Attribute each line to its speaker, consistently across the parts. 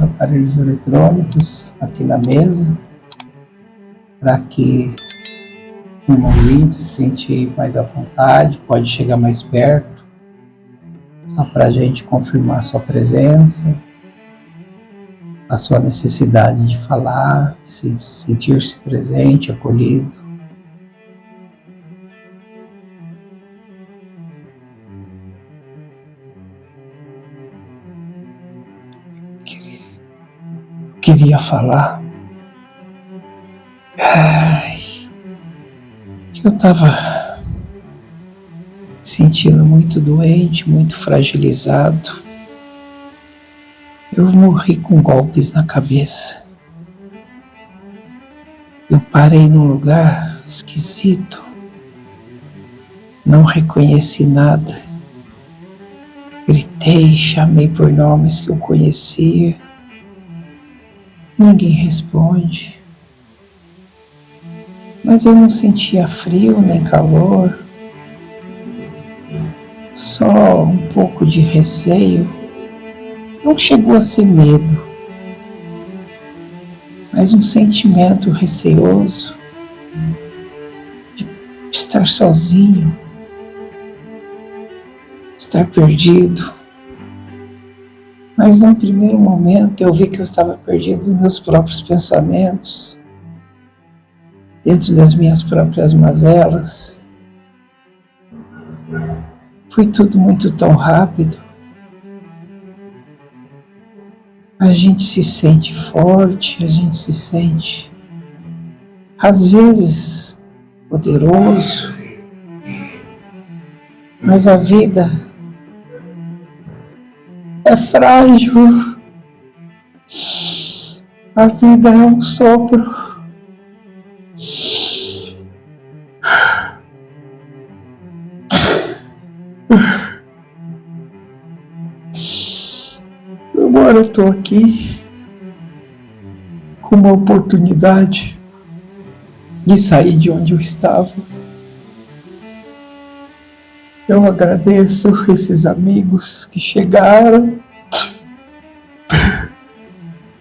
Speaker 1: aparelhos eletrônicos aqui na mesa, para que o irmãozinho se sentir mais à vontade, pode chegar mais perto, só para a gente confirmar a sua presença, a sua necessidade de falar, de sentir-se presente, acolhido. Queria falar que eu estava sentindo muito doente, muito fragilizado. Eu morri com golpes na cabeça. Eu parei num lugar esquisito, não reconheci nada. Gritei, chamei por nomes que eu conhecia. Ninguém responde. Mas eu não sentia frio nem calor, só um pouco de receio. Não chegou a ser medo, mas um sentimento receoso de estar sozinho, estar perdido. Mas num primeiro momento eu vi que eu estava perdido nos meus próprios pensamentos, dentro das minhas próprias mazelas. Foi tudo muito tão rápido. A gente se sente forte, a gente se sente, às vezes, poderoso, mas a vida é frágil. A vida é um sopro. Agora eu estou aqui com uma oportunidade de sair de onde eu estava. Eu agradeço esses amigos que chegaram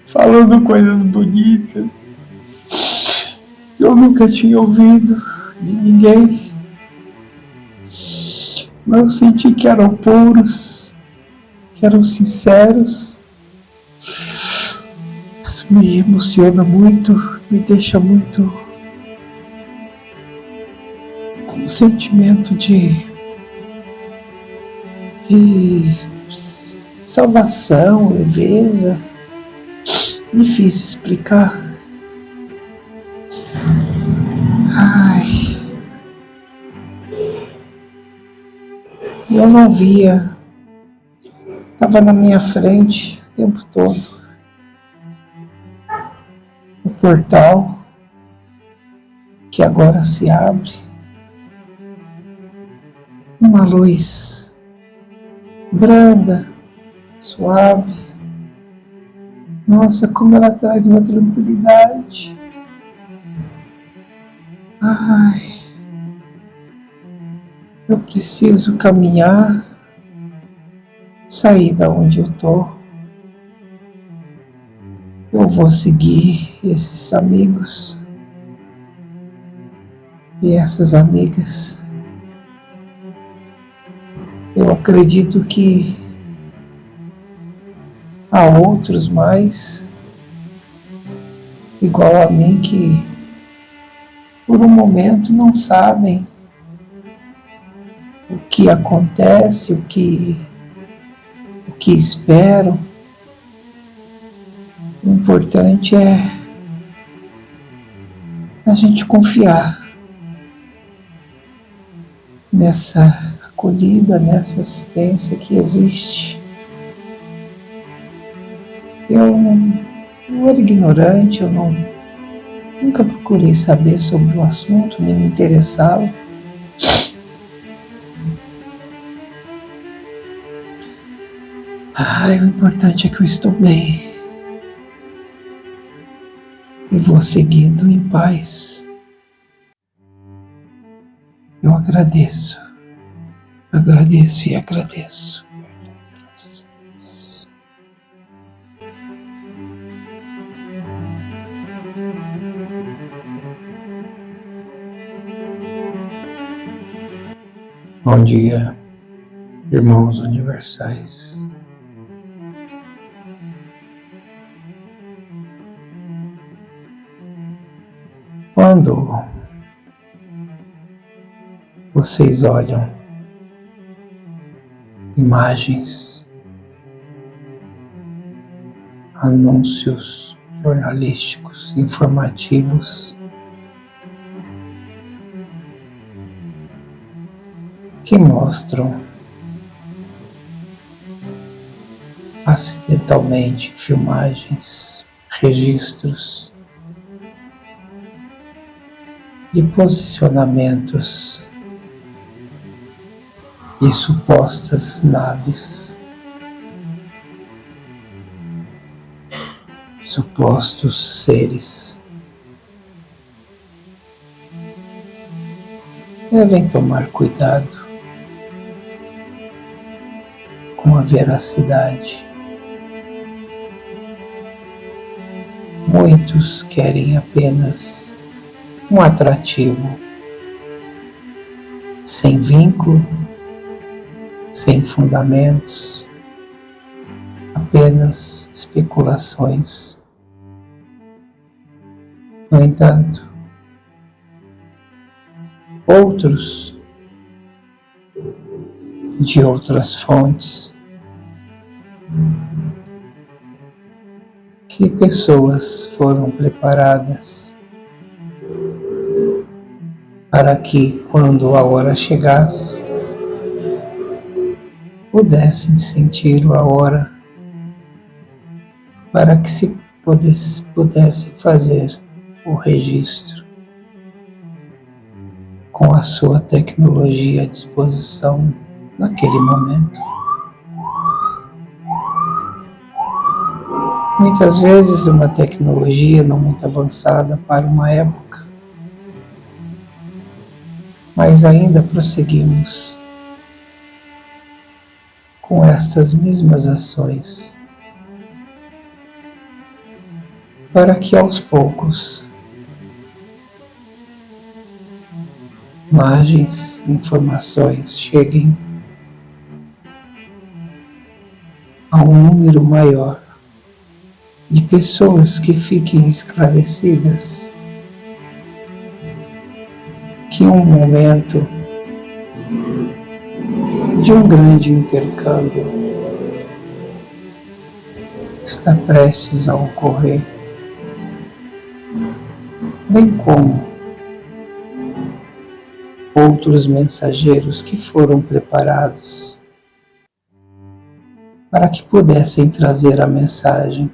Speaker 1: falando coisas bonitas que eu nunca tinha ouvido de ninguém, mas eu senti que eram puros, que eram sinceros. Isso me emociona muito, me deixa muito com um sentimento de salvação, leveza. Difícil explicar. Eu não via, estava na minha frente o tempo todo. O portal que agora se abre, uma luz branda, suave. Nossa, como ela traz uma tranquilidade. Eu preciso caminhar, sair da onde eu tô. Eu vou seguir esses amigos e essas amigas. Eu acredito que há outros mais, igual a mim, que por um momento não sabem o que acontece, o que esperam. O importante é a gente confiar nessa acolhida, nessa assistência que existe. Eu era ignorante, eu nunca procurei saber sobre o assunto, nem me interessava. O importante é que eu estou bem e vou seguindo em paz. Eu agradeço e agradeço. Graças a Deus. Bom dia, irmãos universais. Quando vocês olham imagens, anúncios jornalísticos, informativos, que mostram acidentalmente filmagens, registros de posicionamentos de supostas naves, supostos seres. Devem tomar cuidado com a veracidade. Muitos querem apenas um atrativo, sem vínculo, sem fundamentos, apenas especulações. No entanto, outros, de outras fontes, que pessoas foram preparadas para que, quando a hora chegasse, pudessem sentir a hora, para que se pudessem fazer o registro com a sua tecnologia à disposição naquele momento. Muitas vezes uma tecnologia não muito avançada para uma época, mas ainda prosseguimos com estas mesmas ações, para que aos poucos imagens, informações cheguem a um número maior de pessoas que fiquem esclarecidas que um momento de um grande intercâmbio está prestes a ocorrer, bem como outros mensageiros que foram preparados para que pudessem trazer a mensagem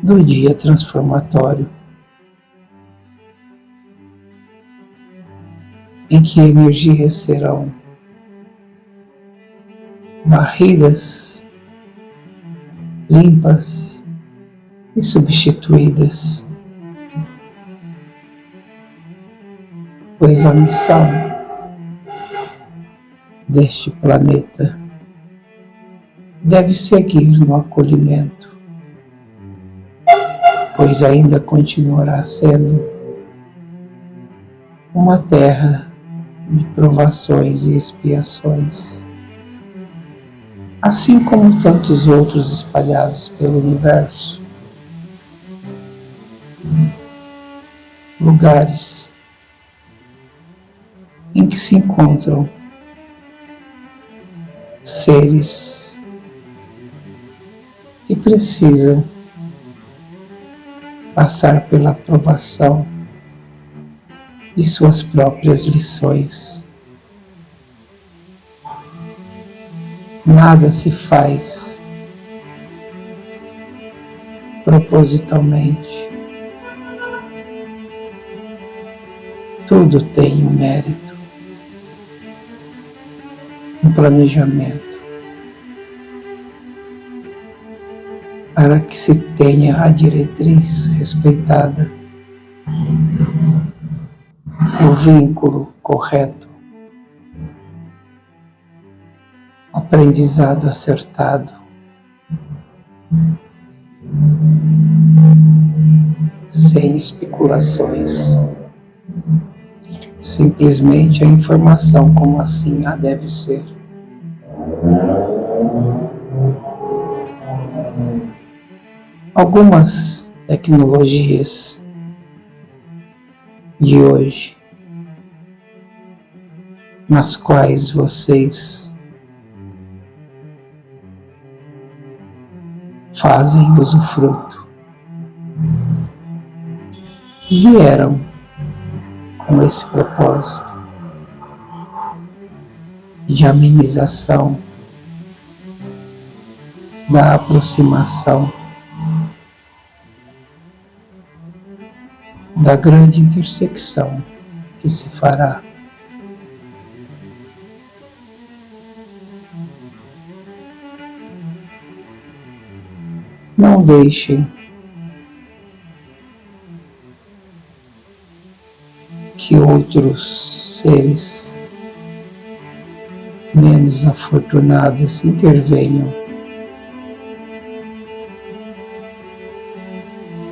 Speaker 1: do dia transformatório, em que energias serão varridas, limpas e substituídas, pois a missão deste planeta deve seguir no acolhimento, pois ainda continuará sendo uma terra de provações e expiações, assim como tantos outros espalhados pelo universo. Lugares em que se encontram seres que precisam passar pela provação de suas próprias lições. Nada se faz propositalmente. Tudo tem um mérito, um planejamento, para que se tenha a diretriz respeitada, o vínculo correto, aprendizado acertado, sem especulações, simplesmente a informação como assim a deve ser. Algumas tecnologias de hoje, nas quais vocês fazem usufruto, vieram com esse propósito de amenização da aproximação da grande intersecção que se fará. Não deixem que outros seres menos afortunados intervenham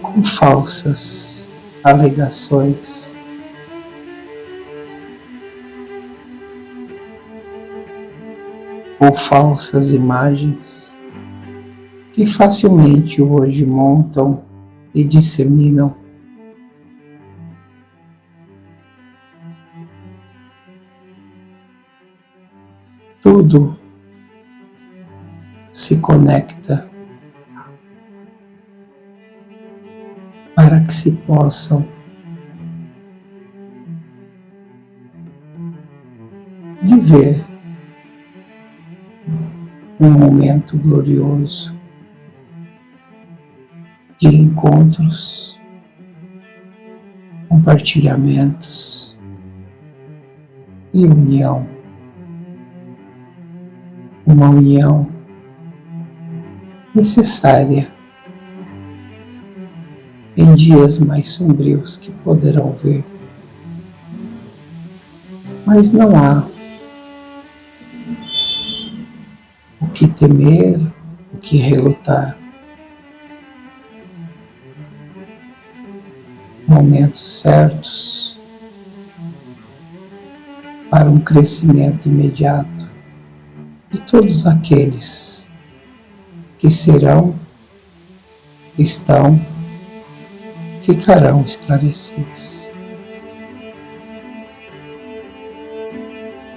Speaker 1: com falsas alegações, ou falsas imagens que facilmente hoje montam e disseminam. Tudo se conecta para que se possam viver um momento glorioso de encontros, compartilhamentos e união. Uma união necessária em dias mais sombrios que poderão vir. Mas não há o que temer, o que relutar. Momentos certos para um crescimento imediato de todos aqueles que serão, estão, ficarão esclarecidos.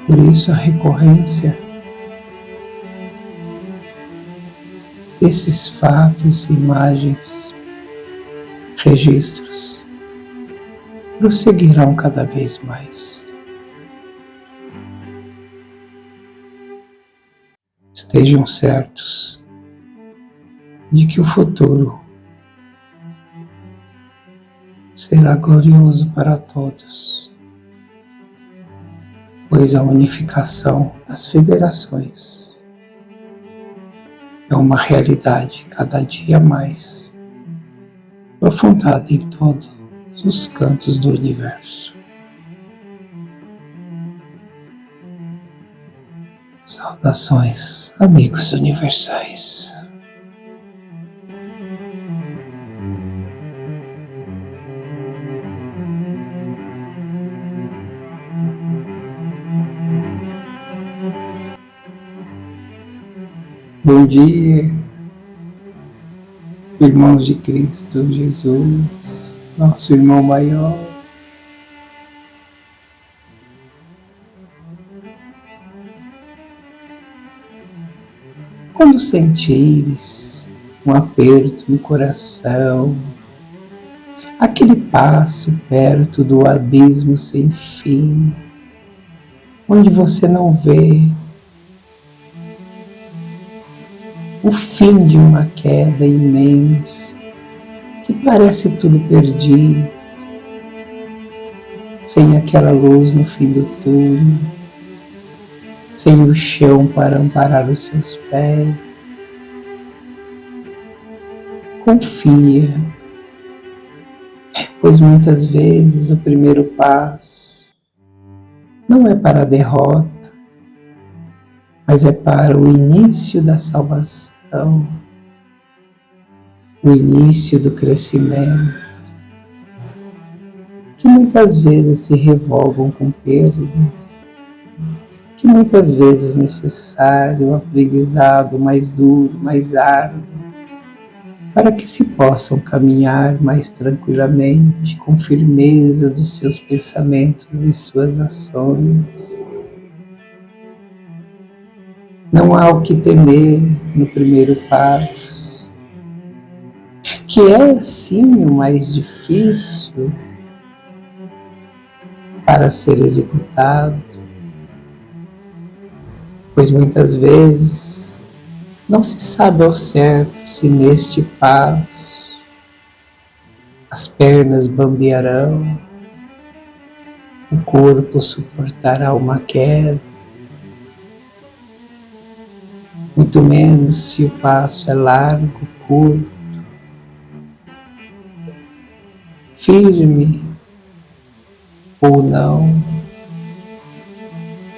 Speaker 1: Por isso a recorrência desses fatos, imagens, registros prosseguirão cada vez mais. Estejam certos de que o futuro será glorioso para todos, pois a unificação das federações é uma realidade cada dia mais aprofundada em todos os cantos do universo. Saudações, amigos universais. Bom dia, irmãos de Cristo Jesus, nosso irmão maior. Quando sentires um aperto no coração, aquele passo perto do abismo sem fim, onde você não vê o fim de uma queda imensa, que parece tudo perdido, sem aquela luz no fim do túnel, sem o chão para amparar os seus pés. Confia, pois muitas vezes o primeiro passo não é para a derrota, mas é para o início da salvação, o início do crescimento, que muitas vezes se revolvam com perdas, que muitas vezes é necessário um aprendizado mais duro, mais árduo, para que se possam caminhar mais tranquilamente, com firmeza dos seus pensamentos e suas ações. Não há o que temer no primeiro passo, que é sim o mais difícil para ser executado, pois muitas vezes não se sabe ao certo se neste passo as pernas bambearão, o corpo suportará uma queda, muito menos se o passo é largo, curto, firme ou não,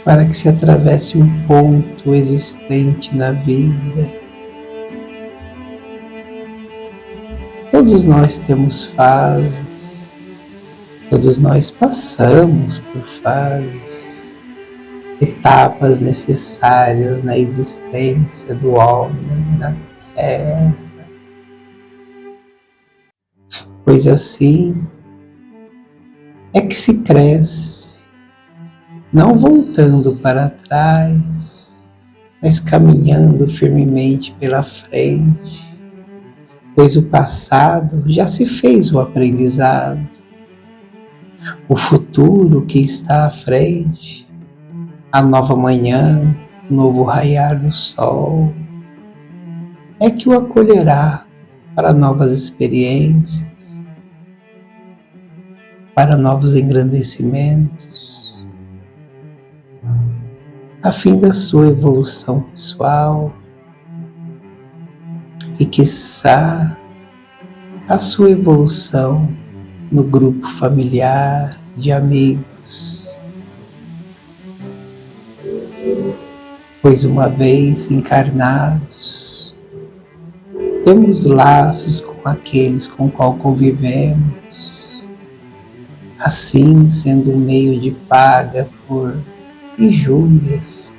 Speaker 1: para que se atravesse um ponto existente na vida. Todos nós temos fases, todos nós passamos por fases, etapas necessárias na existência do homem na Terra, pois assim é que se cresce, não voltando para trás, mas caminhando firmemente pela frente, pois o passado já se fez o aprendizado, o futuro que está à frente, a nova manhã, o novo raiar do sol, é que o acolherá para novas experiências, para novos engrandecimentos, a fim da sua evolução pessoal e, quiçá, a sua evolução no grupo familiar, de amigos, pois uma vez encarnados, temos laços com aqueles com qual convivemos, assim sendo um meio de paga por injúrias,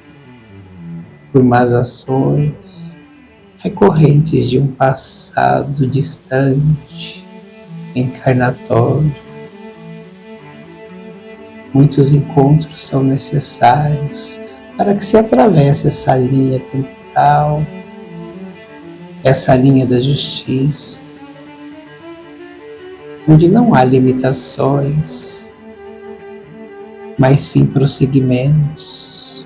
Speaker 1: por más ações, recorrentes de um passado distante, encarnatório. Muitos encontros são necessários para que se atravesse essa linha temporal, essa linha da justiça, onde não há limitações, mas sim prosseguimentos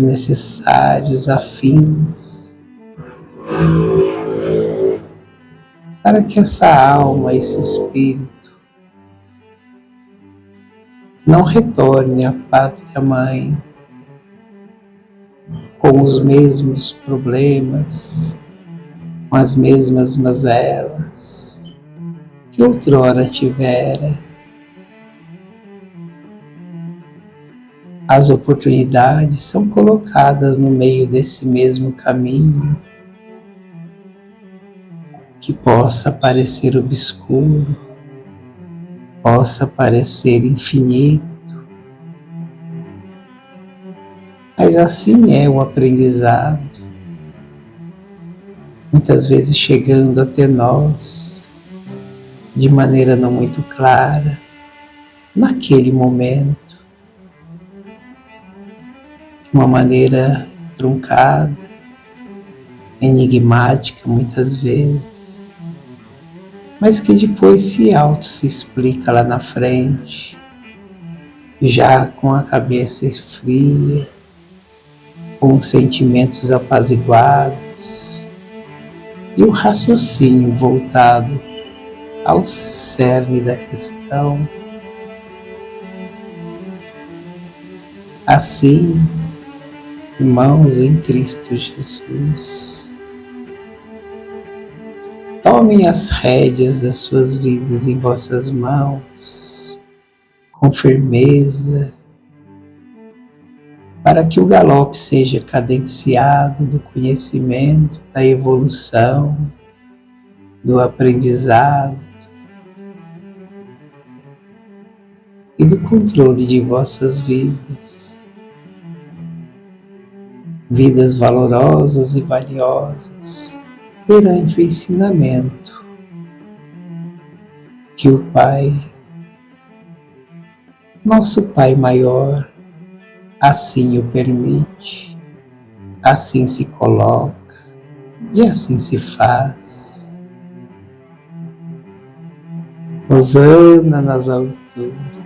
Speaker 1: necessários, afins, para que essa alma, esse espírito, não retorne à pátria mãe com os mesmos problemas, com as mesmas mazelas que outrora tivera. As oportunidades são colocadas no meio desse mesmo caminho, que possa parecer obscuro, possa parecer infinito, mas assim é o aprendizado, muitas vezes chegando até nós de maneira não muito clara, naquele momento, de uma maneira truncada, enigmática muitas vezes, mas que depois se explica lá na frente, já com a cabeça fria, com os sentimentos apaziguados e o raciocínio voltado ao cerne da questão. Assim, irmãos em Cristo Jesus, tomem as rédeas das suas vidas em vossas mãos, com firmeza, para que o galope seja cadenciado do conhecimento, da evolução, do aprendizado, e do controle de vossas vidas. Vidas valorosas e valiosas perante o ensinamento que o Pai, nosso Pai maior, assim o permite, assim se coloca e assim se faz. Hosana nas alturas.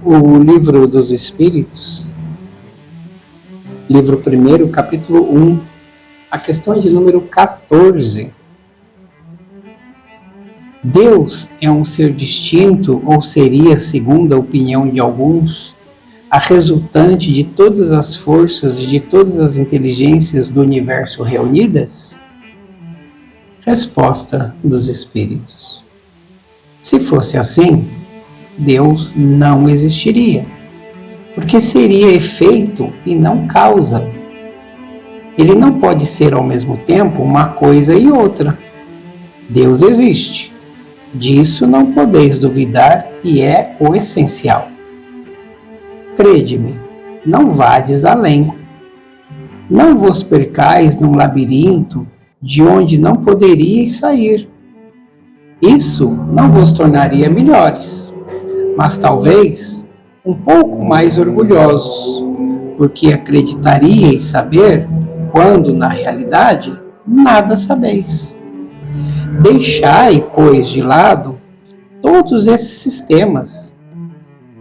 Speaker 1: O Livro dos Espíritos, livro 1, capítulo 1, a questão de número 14. Deus é um ser distinto ou seria, segundo a opinião de alguns, a resultante de todas as forças e de todas as inteligências do universo reunidas? Resposta dos Espíritos. Se fosse assim, Deus não existiria, porque seria efeito e não causa. Ele não pode ser ao mesmo tempo uma coisa e outra. Deus existe. Disso não podeis duvidar e é o essencial. Crede-me, não vades além. Não vos percais num labirinto de onde não poderíeis sair. Isso não vos tornaria melhores, mas talvez um pouco mais orgulhosos, porque acreditaríeis saber quando, na realidade, nada sabeis. Deixai, pois, de lado todos esses sistemas.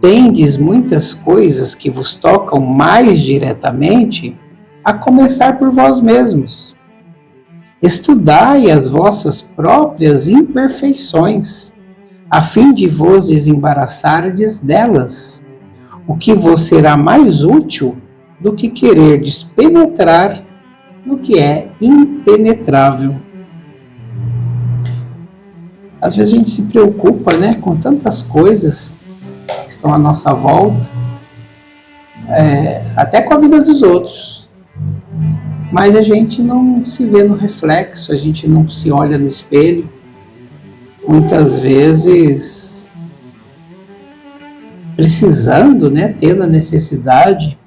Speaker 1: Tendes muitas coisas que vos tocam mais diretamente, a começar por vós mesmos. Estudai as vossas próprias imperfeições, a fim de vos desembaraçardes delas, o que vos será mais útil do que quererdes penetrar no que é impenetrável. Às vezes a gente se preocupa, né, com tantas coisas que estão à nossa volta, até com a vida dos outros, mas a gente não se vê no reflexo, a gente não se olha no espelho, muitas vezes precisando, né, tendo a necessidade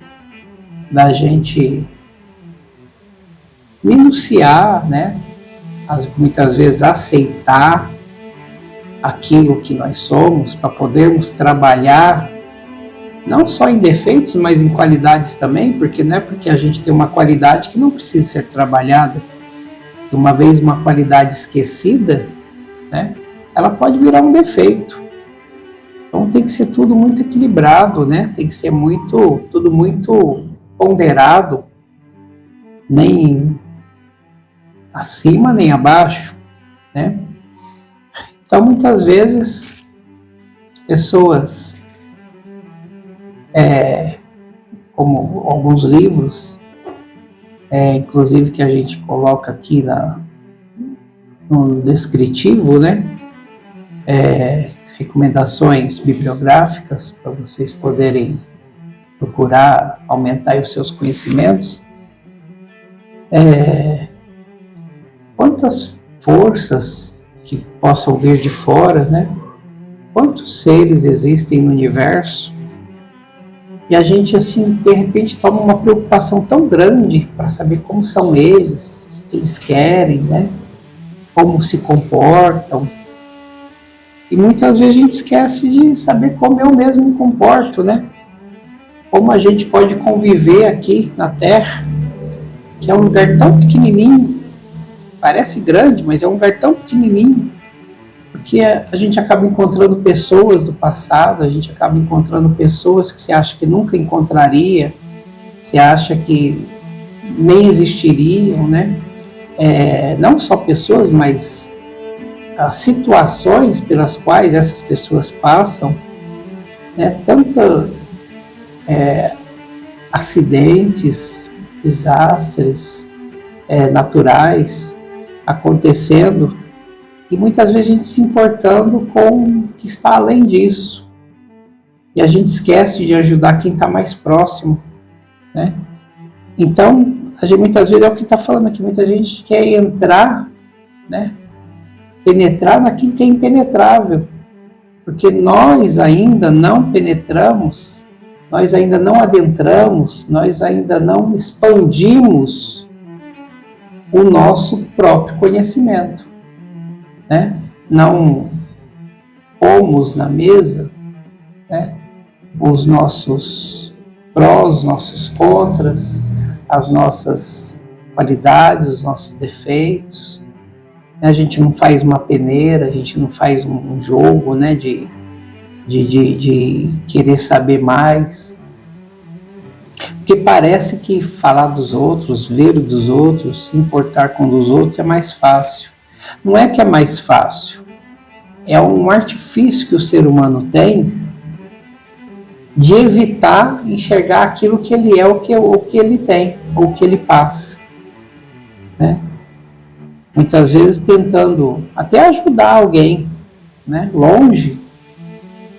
Speaker 1: da gente minuciar, né, muitas vezes aceitar aquilo que nós somos, para podermos trabalhar não só em defeitos, mas em qualidades também, porque não é porque a gente tem uma qualidade que não precisa ser trabalhada, que uma vez uma qualidade esquecida, né, ela pode virar um defeito. Então tem que ser tudo muito equilibrado, né, tem que ser tudo muito ponderado, nem acima nem abaixo, né. Então, muitas vezes, as pessoas, como alguns livros, inclusive que a gente coloca aqui no descritivo, né? Recomendações bibliográficas para vocês poderem procurar aumentar os seus conhecimentos. Quantas forças que possam vir de fora, né? Quantos seres existem no universo? E a gente, assim, de repente toma uma preocupação tão grande para saber como são eles, o que eles querem, né? Como se comportam. E muitas vezes a gente esquece de saber como eu mesmo me comporto, né? Como a gente pode conviver aqui na Terra, que é um lugar tão pequenininho, parece grande, mas é um lugar tão pequenininho, porque a gente acaba encontrando pessoas do passado, a gente acaba encontrando pessoas que você acha que nunca encontraria, você acha que nem existiriam, né? Não só pessoas, mas as situações pelas quais essas pessoas passam, né? Tanto acidentes, desastres naturais acontecendo, e muitas vezes a gente se importando com o que está além disso. E a gente esquece de ajudar quem está mais próximo, né? Então, a gente, muitas vezes é o que está falando aqui, muita gente quer entrar, né? Penetrar naquilo que é impenetrável. Porque nós ainda não penetramos, nós ainda não adentramos, nós ainda não expandimos o nosso próprio conhecimento, né? Não pomos na mesa, né, os nossos prós, os nossos contras, as nossas qualidades, os nossos defeitos. A gente não faz uma peneira, a gente não faz um jogo, né, de querer saber mais. Porque parece que falar dos outros, ver o dos outros, se importar com os outros é mais fácil. Não é que é mais fácil, é um artifício que o ser humano tem de evitar enxergar aquilo que ele é, o que ele tem, ou o que ele passa, né? Muitas vezes tentando até ajudar alguém, né, longe,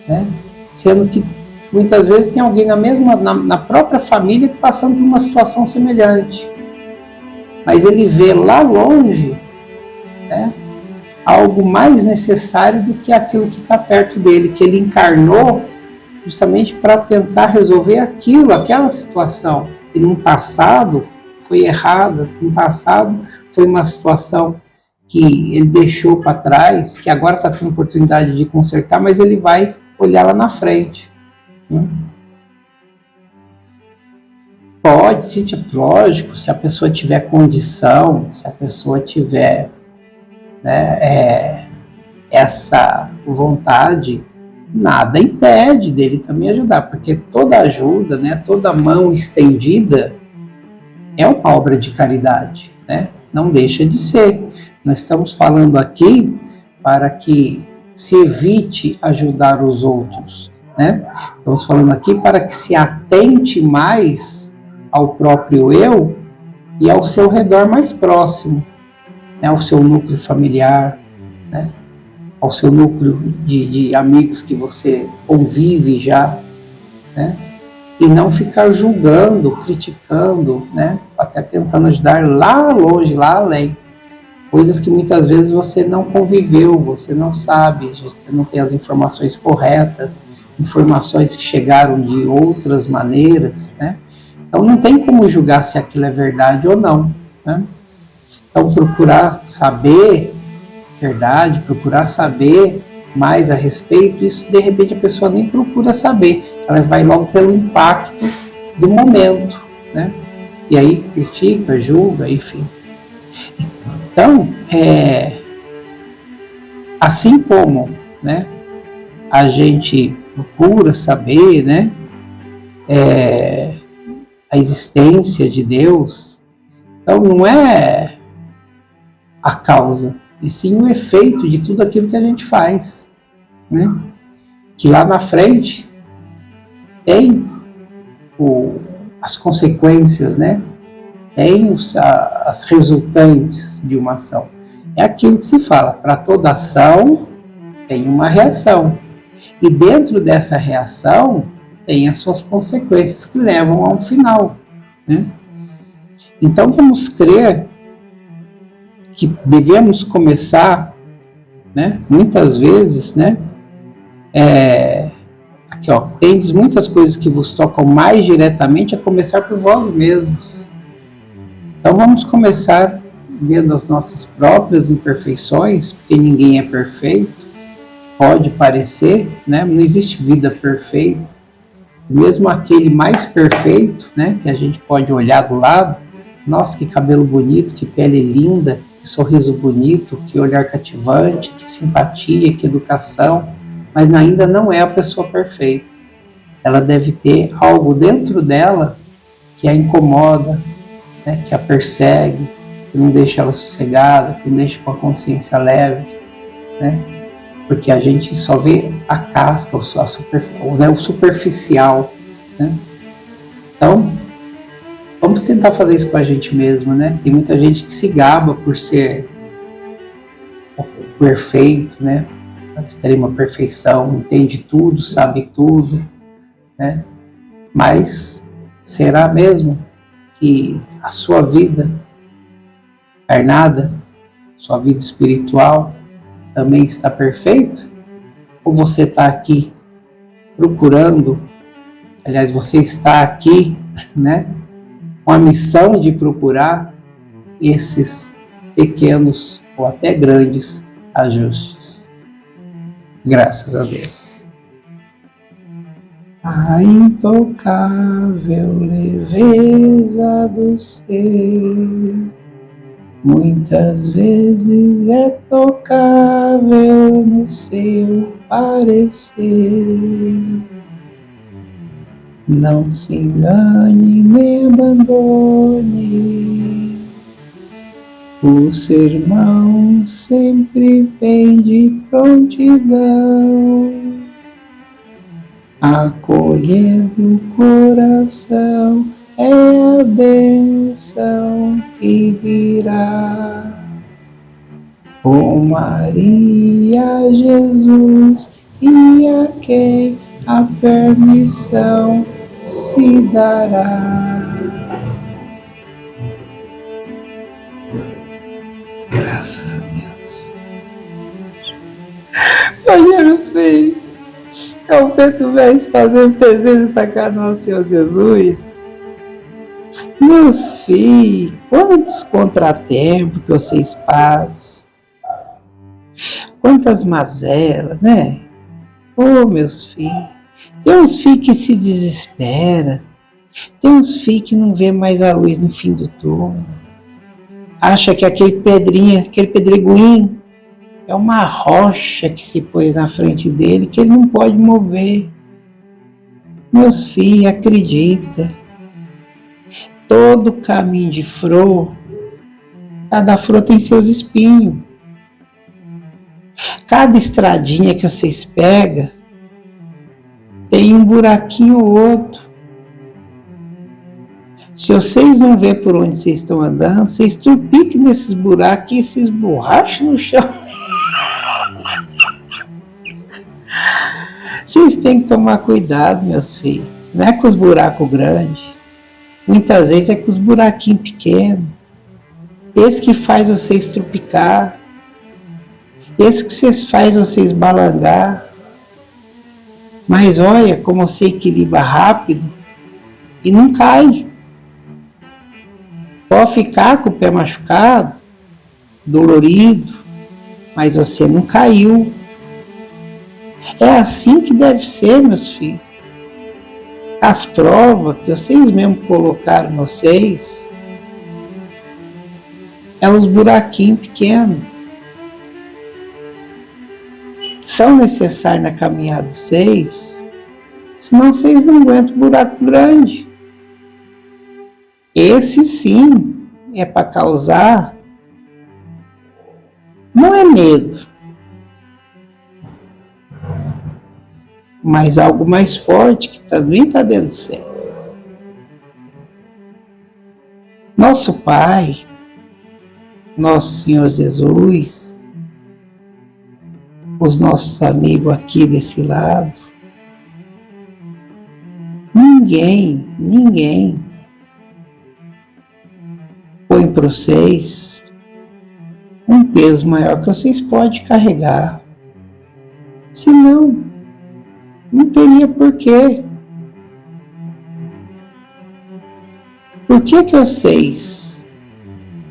Speaker 1: né, sendo que muitas vezes tem alguém na própria família passando por uma situação semelhante, mas ele vê lá longe, né, algo mais necessário do que aquilo que está perto dele, que ele encarnou justamente para tentar resolver aquela situação que no passado foi errada, no passado foi uma situação que ele deixou para trás, que agora está tendo oportunidade de consertar, mas ele vai olhar lá na frente, né? Pode, lógico, se a pessoa tiver condição, se a pessoa tiver, né, essa vontade, nada impede dele também ajudar, porque toda ajuda, né, toda mão estendida é uma obra de caridade, né? Não deixa de ser. Nós estamos falando aqui para que se evite ajudar os outros, né? Estamos falando aqui para que se atente mais ao próprio eu e ao seu redor mais próximo, né? Ao seu núcleo familiar, né? Ao seu núcleo de amigos que você convive já, né? E não ficar julgando, criticando, né? Até tentando ajudar lá longe, lá além. Coisas que muitas vezes você não conviveu, você não sabe, você não tem as informações corretas, informações que chegaram de outras maneiras, né? Então não tem como julgar se aquilo é verdade ou não, né? Então procurar saber verdade, procurar saber mais a respeito, isso de repente a pessoa nem procura saber, ela vai logo pelo impacto do momento, né? E aí critica, julga, enfim. Então, assim como, né, a gente procura saber, né, a existência de Deus, então não é a causa, e sim o efeito de tudo aquilo que a gente faz, né? Que lá na frente tem as consequências, né? Tem as resultantes de uma ação. É aquilo que se fala, para toda ação tem uma reação, e dentro dessa reação tem as suas consequências que levam a um final, né? Então vamos crer que devemos começar, né, muitas vezes, né, aqui ó, tendes muitas coisas que vos tocam mais diretamente, a começar por vós mesmos. Então vamos começar vendo as nossas próprias imperfeições, porque ninguém é perfeito, pode parecer, né, não existe vida perfeita, mesmo aquele mais perfeito, né, que a gente pode olhar do lado, nossa, que cabelo bonito, que pele linda, que sorriso bonito, que olhar cativante, que simpatia, que educação, mas ainda não é a pessoa perfeita. Ela deve ter algo dentro dela que a incomoda, né, que a persegue, que não deixa ela sossegada, que não deixa com a consciência leve, né? Porque a gente só vê a casca, o superficial, né? Então, vamos tentar fazer isso com a gente mesmo, né? Tem muita gente que se gaba por ser perfeito, né? A extrema perfeição, entende tudo, sabe tudo, né? Mas será mesmo que a sua vida encarnada, sua vida espiritual, também está perfeita? Ou você está aqui procurando, aliás, você está aqui, né, com a missão de procurar esses pequenos ou até grandes ajustes. Graças a Deus. A intocável leveza do ser muitas vezes é tocável no seu parecer. Não se engane nem abandone. O sermão sempre vem de prontidão, acolhendo o coração é a bênção que virá. Com Maria, Jesus e a quem a permissão se dará. Graças a Deus. Olha, meus filhos, é um feito bem fazer presente e sacar nosso Senhor Jesus. Meus filhos, quantos contratempos que vocês passam, quantas mazelas, né? Oh, meus filhos, tem uns filhos que se desesperam, tem uns filhos que não vê mais a luz no fim do túnel, acha que aquele pedregoinho é uma rocha que se pôs na frente dele, que ele não pode mover. Meus filhos, acredita, todo caminho de flor, cada flor tem seus espinhos. Cada estradinha que vocês pegam tem um buraquinho ou outro. Se vocês não vê por onde vocês estão andando, vocês trupiquem nesses buracos e se esborracham no chão. Vocês têm que tomar cuidado, meus filhos. Não é com os buracos grandes. Muitas vezes é com os buraquinhos pequenos. Esse que faz vocês trupicar. Esse que faz vocês balangar. Mas olha como você equilibra rápido e não cai. Pode ficar com o pé machucado, dolorido, mas você não caiu. É assim que deve ser, meus filhos. As provas que vocês mesmos colocaram em vocês é os buraquinhos pequenos. São necessários na caminhada de vocês, senão vocês não aguentam buraco grande. Esse sim é para causar, não é medo, mas algo mais forte que também está dentro de vocês. Nosso Pai, nosso Senhor Jesus, os nossos amigos aqui desse lado, ninguém põe para vocês um peso maior que vocês podem carregar. Senão, não teria porquê. Por que vocês,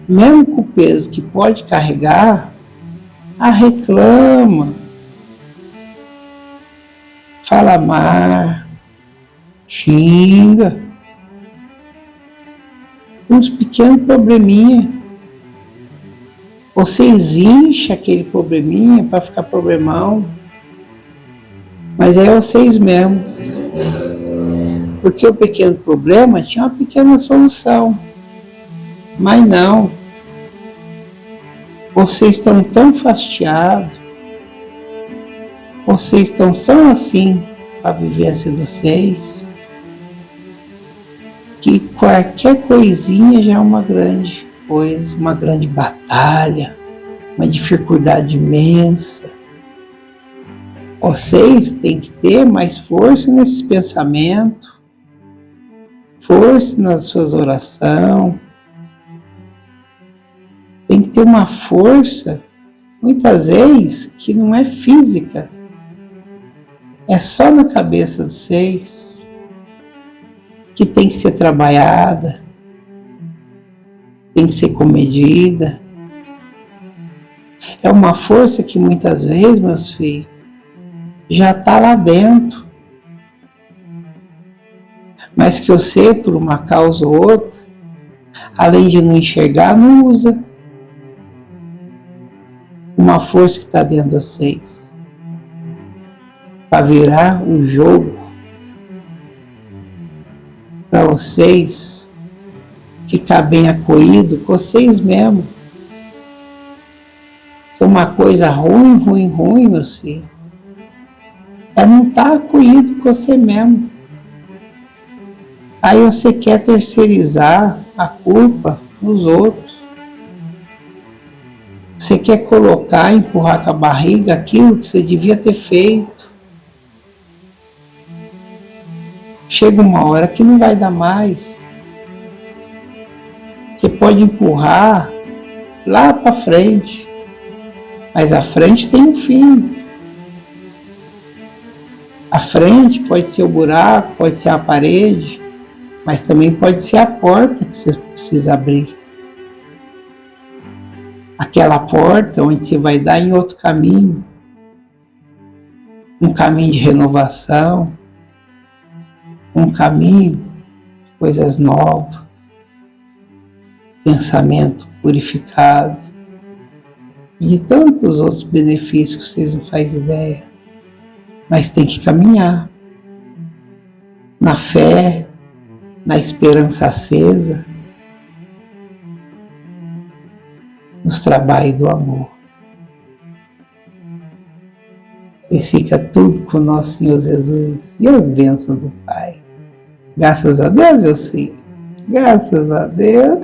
Speaker 1: mesmo com o peso que pode carregar, reclama, fala mal, xinga, uns pequenos probleminha. Vocês enchem aquele probleminha para ficar problemão, mas é vocês mesmos. Porque o pequeno problema tinha uma pequena solução, mas não. Vocês estão tão fastiados, vocês estão tão assim para a vivência de vocês, que qualquer coisinha já é uma grande coisa, uma grande batalha, uma dificuldade imensa. Vocês têm que ter mais força nesses pensamentos, força nas suas orações, tem que ter uma força, muitas vezes, que não é física, é só na cabeça de vocês que tem que ser trabalhada, tem que ser comedida. É uma força que muitas vezes, meus filhos, já está lá dentro, mas que você, por uma causa ou outra, além de não enxergar, não usa. Uma força que está dentro de vocês, para virar o jogo, para vocês ficar bem acolhido com vocês mesmos. Que uma coisa ruim, meus filhos, é não estar acolhido com você mesmo. Aí você quer terceirizar a culpa nos outros. Você quer colocar, empurrar com a barriga aquilo que você devia ter feito. Chega uma hora que não vai dar mais. Você pode empurrar lá para frente, mas a frente tem um fim. A frente pode ser o buraco, pode ser a parede, mas também pode ser a porta que você precisa abrir. Aquela porta onde você vai dar em outro caminho, um caminho de renovação, um caminho de coisas novas, pensamento purificado e de tantos outros benefícios que vocês não fazem ideia. Mas tem que caminhar na fé, na esperança acesa, nos trabalhos do amor. Vocês ficam tudo com o nosso Senhor Jesus e as bênçãos do Pai. Graças a Deus, meus filhos. Graças a Deus.